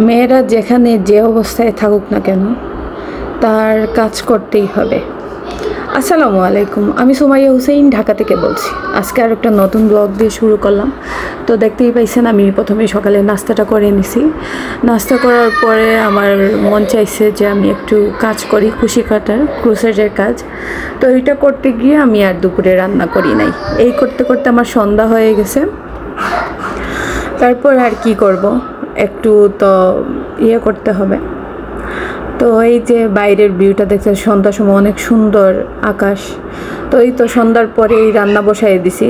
মেয়েরা যেখানে যে অবস্থায় থাকুক না কেন তার কাজ করতেই হবে। আসসালামু আলাইকুম, আমি সুমাইয়া হুসেইন ঢাকা থেকে বলছি। আজকে আর একটা নতুন ব্লগ দিয়ে শুরু করলাম। তো দেখতেই পাইছেন আমি প্রথমে সকালে নাস্তাটা করে নিছি। নাস্তা করার পরে আমার মন চাইছে যে আমি একটু কাজ করি, কুশি কাটার ক্রোশেটের কাজ। তো এইটা করতে গিয়ে আমি আর দুপুরে রান্না করি নাই। এই করতে করতে আমার সন্ধ্যা হয়ে গেছে। তারপর আর কি করব, একটু তো করতে হবে। তো এই যে বাইরের ভিউটা দেখতে সন্ধ্যার সময় অনেক সুন্দর আকাশ। তো এই তো সন্ধ্যার পরে এই রান্না বসাই দিছি,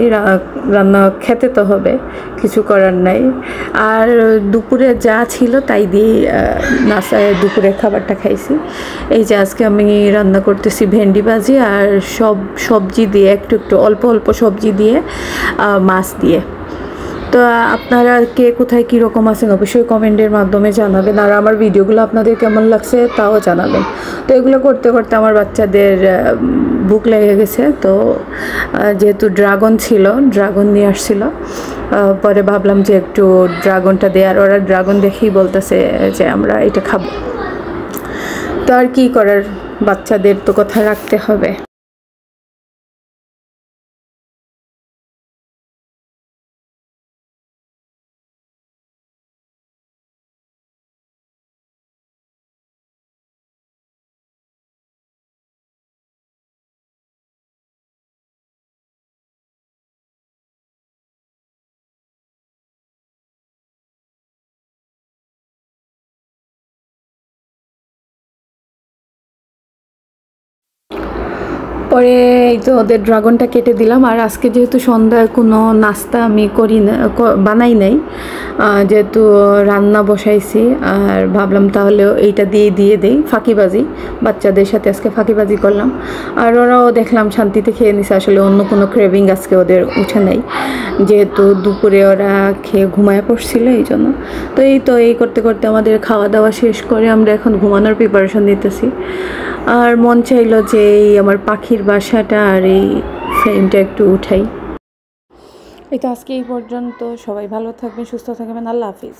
রান্না খেতে তো হবে, কিছু করার নাই। আর দুপুরে যা ছিল তাই দিয়ে নাস্তায় দুপুরের খাবারটা খাইছি। এই যে আজকে আমি রান্না করতেছি ভেন্ডি ভাজি আর সবজি দিয়ে, একটু একটু অল্প অল্প সবজি দিয়ে, মাছ দিয়ে। তো আপনারা কে কোথায় কীরকম আছেন অবশ্যই কমেন্টের মাধ্যমে জানাবেন, আর আমার ভিডিওগুলো আপনাদের কেমন লাগছে তাও জানাবেন। তো এগুলো করতে করতে আমার বাচ্চাদের ভুক লেগে গেছে। তো যেহেতু ড্রাগন ছিল, ড্রাগন নিয়ে আসছিল, পরে ভাবলাম যে একটু ড্রাগনটা দেয়, আর ওরা ড্রাগন দেখেই বলতেছে যে আমরা এটা খাবো। তো আর কী করার, বাচ্চাদের তো কথা রাখতে হবে। পরে এই তো ওদের ড্রাগনটা কেটে দিলাম। আর আজকে যেহেতু সন্ধ্যায় কোনো নাস্তা আমি করি না, বানাই নাই, যেহেতু রান্না বসাইছি, আর ভাবলাম তাহলে এইটা দিয়ে দেই ফাঁকিবাজি। বাচ্চাদের সাথে আজকে ফাঁকিবাজি করলাম, আর ওরাও দেখলাম শান্তিতে খেয়ে নিছে। আসলে অন্য কোনো ক্রেভিং আজকে ওদের উঠে নাই, যেহেতু দুপুরে ওরা খেয়ে ঘুমায় পড়ছিল এই জন্য। তো এই করতে করতে আমাদের খাওয়া দাওয়া শেষ করে আমরা এখন ঘুমানোর প্রিপারেশন নিতেছি। আর মন চাইলো যে এই আমার পাখির বাসাটা আর এই ফ্রেমটা একটু উঠাই। এই তো আজকে এই পর্যন্ত। সবাই ভালো থাকবেন, সুস্থ থাকবেন। আল্লাহ হাফিজ।